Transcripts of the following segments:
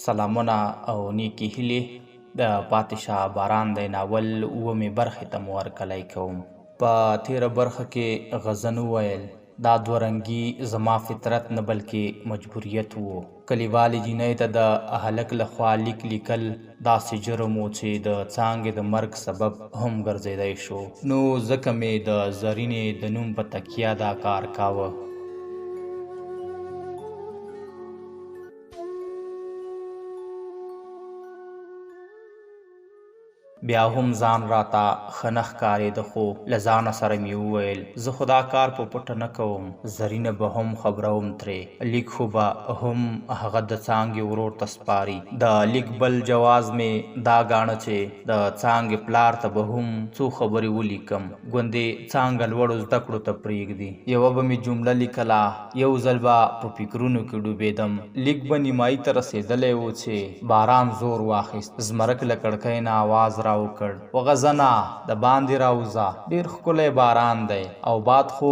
سلامونه او نیکی هیلې د پاتې شه باران دی ناول اوومې برخې ته مو ورکلی کوم. په تیره برخه کې غزن وویل دا دوه رنګي زما فطرت نه بلکې مجبوریت و. کلیوالې جینۍ ته د هلک لخوا لیک لیکل داسې جرم و چې د څانګې د مرګ سبب هم ګرځېدی شو. نو ځکه مې د زرینې د نوم په تکیه دا کار کاوه. بیا هم ځان راته ښه نه ښکارېده خو له ځانه سره مې وویل زه خو دا کار په پټه نه کوم، زرینه به هم خبروم ترې. لیک خو به هم هغه د څانګې ورور ته سپاري. د لیک بل جواز مې دا ګاڼه چې د څانګې پلار ته به هم څو خبرې ولیکم، ګوندې څانګه لوړو زده کړو ته پرېږدي. یوه به مې جمله لیکله، یو ځل به په فکرونو کې ډوبېدم. لیک به نیمایي ته رسېدلی و چې باران زور واخیست. زمرک له کړکۍ نه آواز وکړ وغځنه د باندې راوځه، ډېر ښکلی باران دی او باد خو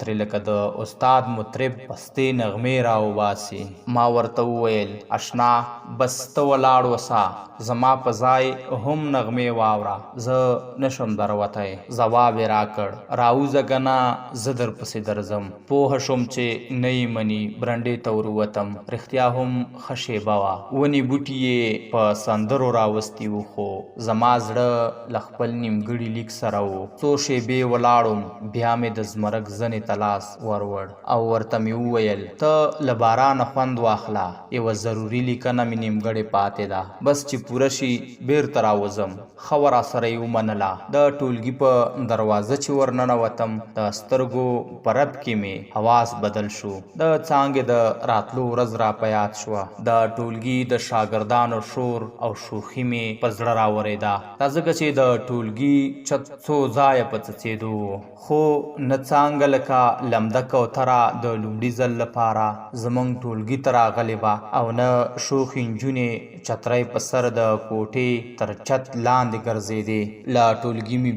ترې لکه د استاد مطرب پستې نغمې راوباسي. ما ورته وویل اشنا بس ته ولاړ وسه، زما په ځای هم نغمې واوره، زه نشم دروتی. ځواب یې راکړ راوځه کنه زه درپسې درځم. پوه شوم چې نه یې مني، برنډې ته وروتم. رښتیا هم ښه شېبه وه، ونې بوټي یې په سندرو راوستي وو، خو زما زړه له خپل نیمګړي لیک سره و. څو شېبې ولاړم، بیا مې د زمرک زنې ته لاس وروړ او ورته مې وویل ته له بارانه خوند واخله، یوه ضروري لیکنه مې نیمګړې پاتې ده، بس چې پوره شي بیرته راوځم. ښه وه راسره یې ومنله. د ټولګي په دروازه چې ورننوتم د سترګو په رپ کې مې حواس بدل شو. د څانګې د راتلو ورځ را په یاد شوه. د ټولګي د شاګردانو شور او شوخي مې په زړه راورېده. دا ځکه چې د ټولګي چت څو ځایه په څڅېدو و، خو نه څانګه لکه لمده کوتره د لومړي ځل لپاره زموږ ټولګي ته راغلې وه او نه شوخې نجونې چترۍ په سر د کوټې تر چت لاندې ګرځېدې. له ټولګي مې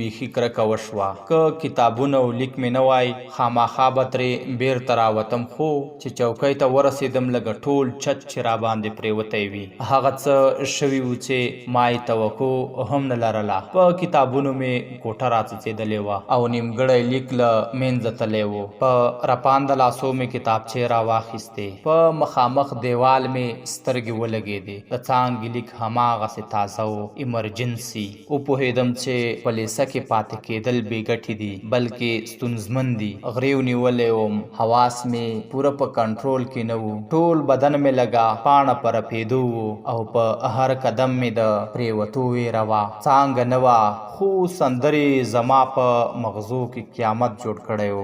بیخي کرکه وشوه. که کتابونه او لیک مې نه وای خامخا به ترې بیرته راوتم، خو چې چوکۍ ته ورسېدم لږه ټول چت چې راباندې پرېوتی وي. هغه څه شوي و چې ما یې توقع هم نه لرله. په کتابونو مې کوټه راڅڅېدلې وه او نیمګړی لیک له منځه تللی و. په رپانده لاسو مې کتابچې راواخیستې. په مخامخ دیوال مې سترګې ولګېدې. د څانګې لیک هماغسې تازه و. ایمرجنسي. وپوهېدم چې په لیسه کې پاتې کېدل بې ګټې دي بلکې ستونزمن دي. غریو نیولی وم، حواس مې پوره په کنټرول کې نه وو. ټول بدن مې لږه پاڼه په رپېدو و او په هر قدم مې د پرېوتو ویره وه. څانګه نه وه، خو سندرې زما په مغزو کې قیامت جوړ کړی و.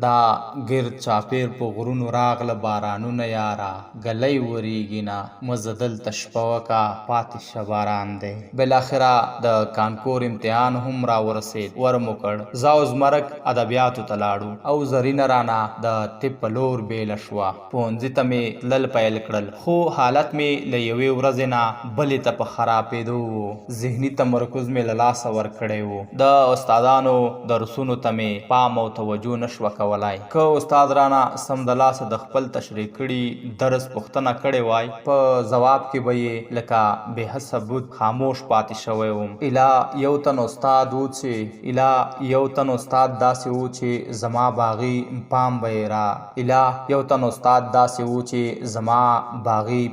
دا ګرد چاپیر په غرونو راغله بارانونه یاره، ګلی وریږي نه مزه دلته شپه وکه پاتې شه باران دی. بالاخره د کانکور امتحان هم راورسېد. ور مو کړ. زه او زمرک ادبیاتو ته لاړو او زرینه رانه د طب په لور بیله شوه. پوهنځي ته مې تلل پیل کړل، خو حالت مې له یوې ورځې نه بلې ته په خرابېدو و. ذهني تمرکز مې له لاسه ورکړی و. د استادانو درسونو ته مې پام او توجه نه شوه کولای. که استاد رانه سمدلاسه د خپل تشریح کړي درس پوښتنه کړې وای، په ځواب کې به یې لکه بې حسه بود خاموش پاتې شوی وم. اله یو تن استاد داسې و چې زما باغي پام به یې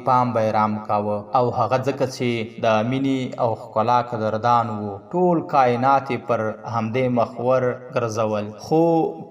پام به یې رام کاوه، او هغه ځکه چې د مینې او ښکلا قدردان و. ټول کائنات یې پر همدې محور ګرځول، خو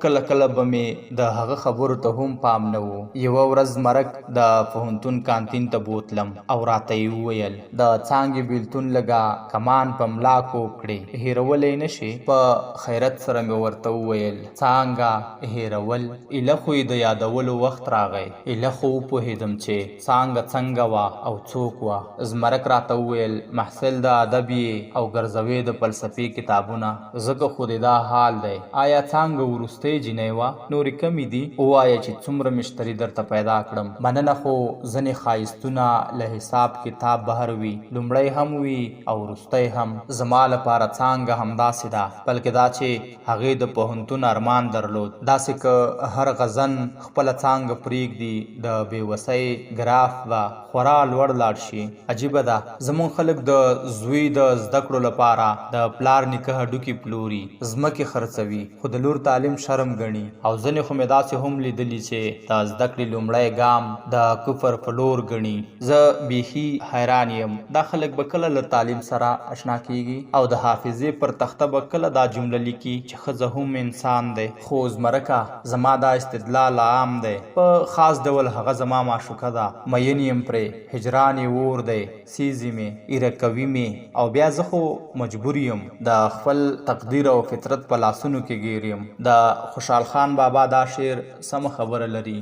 کله کله به مې د هغه خبرو ته هم پام نه و. یوه ورځ زمرک د پوهنتون کانتین ته بوتلم او راته یې وویل د څانګې بیلتون لږه کمان په ملا کوږ کړې، هېرولی نه شې؟ په حیرت سره مې ورته وویل څانګه هېرول؟ ایله خو یې د یادولو وخت راغی. ایله خو وپوهېدم چې څانګه څنګه وه او څوک وه. زمرک راته وویل محصل د ادب یې او ګرځوې د فلسفې کتابونه، ځکه خو دې دا حال دی. آیا څانګه وروستۍ جینۍ وه نورې کمې دي ووایه چې څومره مشتري درته پیدا کړم مننه خو ځینې ښایستونه له حساب کتاب بهر وي لومړی هم وي او وروستی هم زما لپاره څانګه همداسې ده بلکې دا چې هغې د پوهنتون ارمان درلود داسې که هر غزن خپله څانګه پرېږدي د بېوسۍ ګراف به خورا لوړ لاړ شي عجیبه ده زمونږ خلک د زوی د زده کړو لپاره د پلار نیکه هډوکي پلوري ځمکې خرڅوي خو د لور تعلیم شرم ګڼي او ځینې خو مې داسې هم لیدلي چې د زده کړې لومړی ګام د کفر په لور ګڼي زه بیخي حیران یم دا خلک به کله له تعلیم سره اشنا کیږي او د حافظې پر تخته به کله دا جمله لیکي چې ښځه هم انسان دی خو زمرکه زما دا استدلال عام دی په خاص ډول هغه زما معشوقه ده مین یم پرې هجران یې اور دی سیزي مې ایره کوي مې او بیا زه خو مجبور یم د خپل تقدیر او فطرت په لاسونو کې ګیر یم د خوشحال خان بابا دا شعر سم خبره لري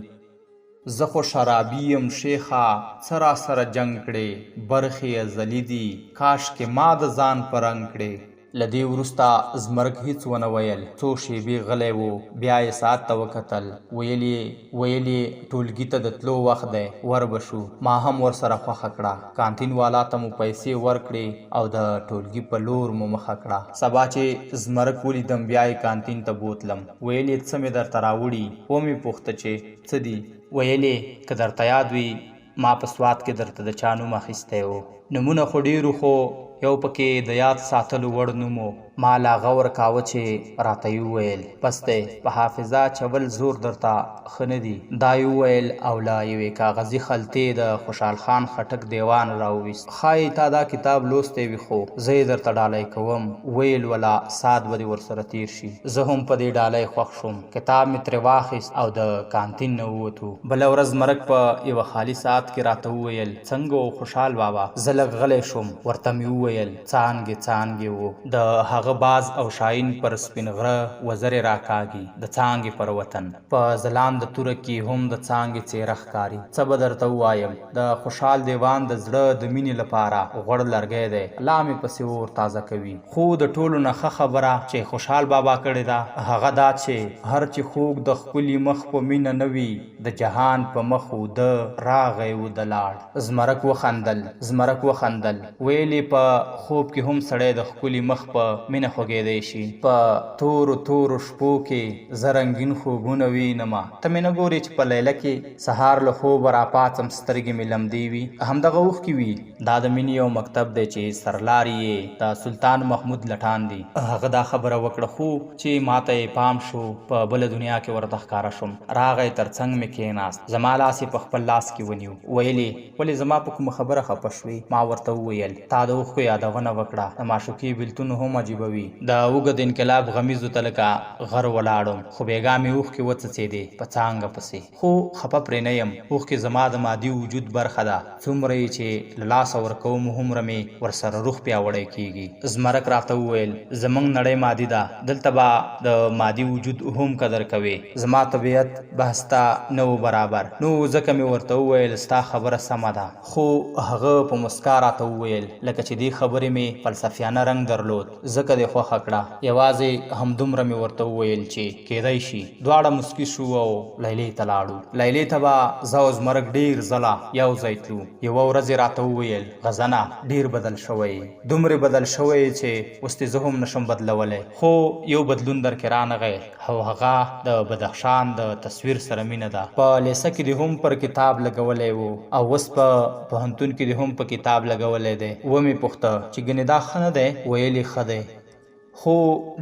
زه خو شرابي یم شیخه څه را سره جنګ کړې برخې ازلي دي کاشکې ما د ځان په رنګ کړې له دې وروسته زمرک هیڅ ونه ویل څو شیبې غلی و بیا یې ساعت ته وکتل ویل یې ټولګي ته د تلو وخت دی ور به شو ما هم ورسره خوښه کړه کانتین والا ته مو پیسې ورکړې او د ټولګي په لور مو مخه کړه سبا چې زمرک ولیدم بیا یې کانتین ته بوتلم ویل یې څه مې درته راوړي ومې پوښته چې څه دي ویل یې که درته یاد وي ما په سوات کې درته د چا نوم اخیستی و نومونه خو ډېرو خو یو پکې د یاد ساتلو وړ نوم و ما لا غور کاوه چې راته یې وویل بس دی په حافظه چول زور درته ښه نه دي دا یې وویل او له یوې کاغذي خلطې د خوشحال خان خټک دیوان راوویست ښایي تا دا کتاب لوستی وي خو زه یې درته ډالۍ کوم ویل ولا ساعت به دې ورسره تیر شي زه هم په دې ډالۍ خوښ شوم کتاب مې ترې واخیست او د کانتین نه ووتو بله ورځ مرک په یوه خالي ساعت کې راته وویل څنګه و خوشحال بابا زه لږ غلی شوم ورته مې وویل څانګې و د هغه باز او شاهین پر سپین غره وزرې راکاږي د څانګې پر وطن په ځلانده توره کې هم د څانګې څېره ښکاري څه به درته ووایم د خوشحال دیوان د زړه د مینې لپاره غوړ لرګی دی لا مې پسې اور تازه کوي خو د ټولو نه ښه خبره چې خوشحال بابا کړې ده هغه دا چې هر چې خوږ د ښکلي مخ په مینه نه وي د جهان په مخ وده راغی وده لاړ زمرک وخندل ویلې په خوب کې هم سړی د ښکلي مخ په مینه خوږېدی شي په تورو شپو کې زه رنګین خوبونه وینمه ته مې نه ګورې چې په لیله کې سهار له خوبه راپاڅم سترګې مې لمدې وي همدغه اوښکې وي دا د مینې یو مکتب دی چې سرلاري یې د سلطان محمود لټان دي هغه دا خبره وکړه خو چې ماته یې پام شو په بله دنیا کې ورته ښکاره شوم راغی تر څنګ مې کېناست زما لاس یې په خپل لاس کې ونیو ویلې ولې زما په کومه خبره خفه شوې ما ورته وویل تا د اوښکو یادونه وکړه د معشوقې بېلتون هم عجیبه وي د اوږد انقلاب غمیزو ته لکه غر ولاړم خو بېګا مې اوښکې وڅڅېدې په څانګه پسې خو خفه پرې نه یم اوښکې زما د مادي وجود برخه ده څومره یې چې له لاسه ورکوم هومره مې ورسره روح پیاوړی کېږي زمرک راته وویل زموږ نړۍ مادي ده دلته به د مادي وجود هم قدر کوې زما طبیعت بحث ته نه و برابر نو ځکه مې ورته وویل ستا خبره سمه ده خو هغه په مسکا راته وویل لکه چې دې خبرې مې فلسفیانه رنګ درلود ځکه دې خوښه کړه یوازې همدومره مې ورته وویل چې کیدای شي دواړه مسکي شو او لیلې ته لاړو لیلې ته به زه او زمرک ډېر ځله یو ځای تلو یوه ورځ یې راته وویل غزنه ډېر بدل شوی دومره بدل شوی چې اوس دې زه هم نشم بدلولی خو یو بدلون درکې رانغی او هغه د بدخشان د تصویر سره مینه ده په لیسه کې دې هم پر کتاب لګولی و او اوس په پوهنتون کې دې هم په کتاب لګولی دی ومې پوښته چې ګنې دا ښه نه دی ویلې ښه دی خو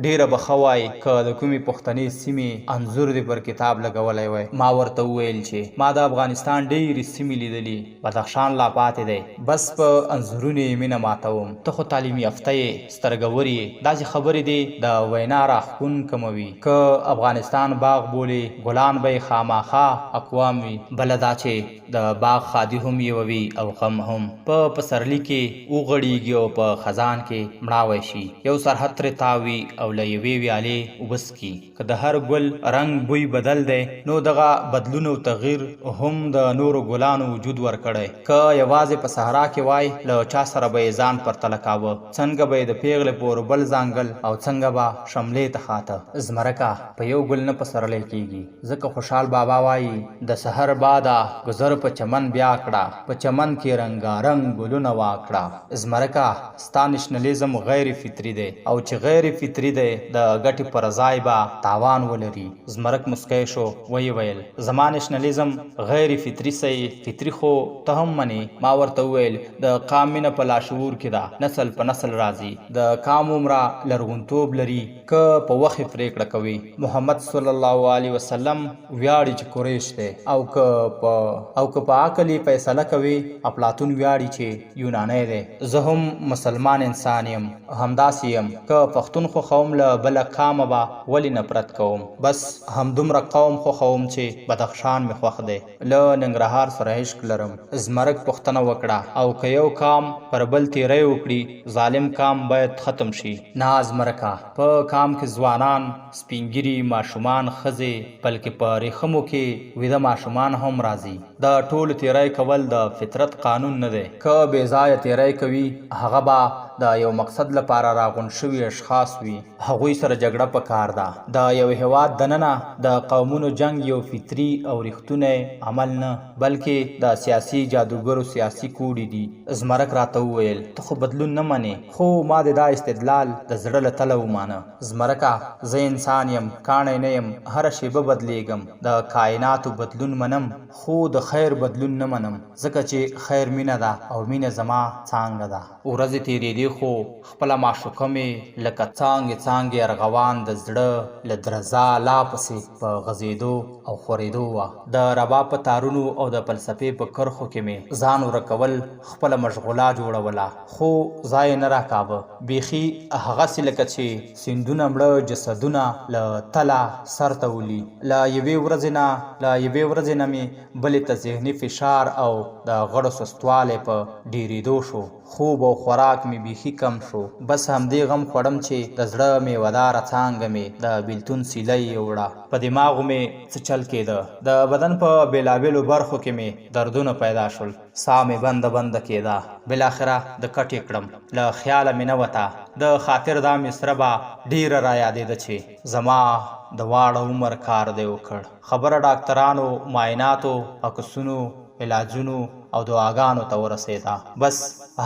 ډیره به ښه وای که د کومې پښتنې سیمې انځور دې پر کتاب لګولی وای ما ورته وویل چې ما د افغانستان ډېرې سیمې لیدلي بدخشان لا پاتې دی بس په انځورونو یې مینه ماتوم ته خو تعلیم یافته یې سترګور یې داسې خبرې دې د وینا راښکون کموي که افغانستان باغ بولې ګلان به یې خامخا اقوام وي بله دا چې د باغ خادي هم یوه وي او غم هم په پسرلي کې وغړېږي او په خزان کې مړاوی شي یو سرحد ترې وتاوي او له یوې ویالې وبسکي. که د هر ګل رنګ بوی بدل دی نو دغه بدلون او تغییر هم د نورو ګلانو وجود ورکړی. که یوازې په صحرا کې وای له چا سره به یې ځان پرتله کاوه، څنګه به یې د پیغلې پور بل ځانګل او څنګه به شملې ته خاته. زمرکه په یو ګل نه پسرلی کیږي، ځکه خوشحال بابا وایي د سحر باده گذر په چمن بیا کړه، په چمن کې رنګارنګ ګلونه واکړه. زمرکه ستا نشنلیزم غیر فطري دی او چې غیر فطري دی د ګټې پر ځای به تاوان ولري. زمرک مسکی شو، ویې ویل زما نشنلیزم غیر فطري سي، فطري خو ته هم منې. ما ورته وویل د قام مینه په لاشعور کې ده، نسل په نسل راځي، د قام عمره لرغونتوب لري که په وخت پرېکړه کوي. محمد صلی الله علیه وسلم ویاړي چې قریش دی، او که په عقل یې فیصله کوي افلاطون ویاړي چې یونانی دی. زه هم مسلمان انسان یم، همداسې یم. که پښتون خوښوم له بله قامه به ولې نفرت کوم؟ بس همدومره قوم خوښوم چې بدخشان مې خوښ دی، له ننګرهار سره عشق لرم. زمرک پوښتنه وکړه او که یو قام پر بل تیری وکړي ظالم قام باید ختم شي. نه زمرکه، په قام کې ځوانان، سپینګیري، ماشومان، ښځې، بلکې په ریښمو کې ویده ماشومان هم راځي. د ټولو تیری کول د فطرت قانون نه دی. که بې ځایه تیری کوي هغه به د یو مقصد لپاره راغونډ شوي اشخاص وي، هغوی سره جګړه پکار ده. د یو هیواد دننه د قومونو جنگ یو فطري او ریښتونی عمل نه، بلکې د سیاسي جادوګرو سیاسي کوډې دي. زمرک راته وویل ته خو بدلون نه منې، خو ما د دا استدلال د زړه له تله ومانه. زمرکه زه انسان یم، کاڼی نه یم، هره شیبه بدلیږم. د کائناتو بدلون منم خو د خیر بدلون نه منم، ځکه چې خیر مینه ده او مینه زما څانګه ده. ورځې تېرېدې خو خپله معشوقه مې لکه څانګې څانګې ارغوان د زړه له درزا لا پسې په غځېدو او خورېدو وه. د ربا په تارونو او د فلسفې په کرښو کې مې ځان ورکول خپله مشغولا جوړوله، خو ځای نه راکاوه. بیخي هغسې لکه چې سیندونه مړه جسدونه له تله سر ته ولي. له یوې ورځې نه مې بلې ته ذهني فشار او د غړو سستوالی په ډېرېدو شو. خوب او خوراک مې بیخي کم شو. بس همدې غم خوړم چې د زړه میوهداره څانګه مې د بیلتون سیلی یوړه. په دماغو مې څه چل کېده، د بدن په بېلابېلو برخو کې مې دردونه پیدا شول. ساه مې بنده کېده. بالاخره د کټ یې کړم، له خیاله مې نه وته. د خاطر دا مصره به ډېره رایادېده چې زما د واړه عمر کار دی وکړ. خبره ډاکټرانو، معایناتو، عکسونو، علاجونو او دعاګانو ته ورسېده. بس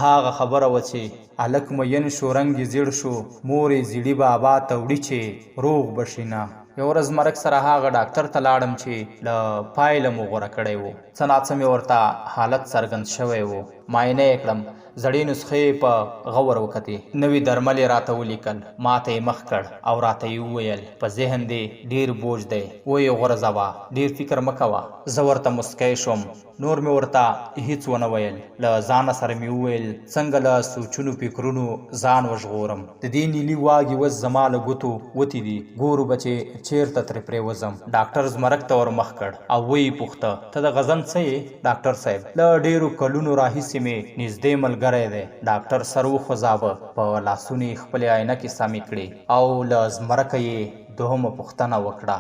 هغه خبره وه چې هلک مین شو، رنګ یې زیړ شو، مور یې زیړي بابا ته وړي چې روغ بشي نه. یو ورځ مرګ سره هغه ډاکټر ته لاړم چې له پایله مو غوره کړی و. څه ناڅه مې ورته حالت څرګند شوی و. معاینه یې کړم، زړې نسخې په غور وکتې، نوي درمل یې راته ولیکل. ما ته یې مخ کړ او راته یې وویل په ذهن دې ډېر بوج دی، ویې غورځوه، ډېر فکر مه کوه. زه ورته مسکی شوم، نور مې ورته هیڅ ونه ویل. له ځانه سره مې وویل څنګه له سوچونو فکرونو ځان وژغورم. د دې نیلي واګې اوس زما له ګوتو وتې دي، ګورو به چې چېرته ترې پرېوځم. ډاکټر زمرک ته ور مخ کړ او ویې پوښته ته د غزن څه یې؟ ډاکټر صاحب له ډېرو کلونو راهیسې مې نږدې ملګری دی. ډاکټر سر وخوځاوه، په لاسونو یې خپلې عینکې سمې کړې او له زمرکه یې دوهمه پوښتنه وکړه.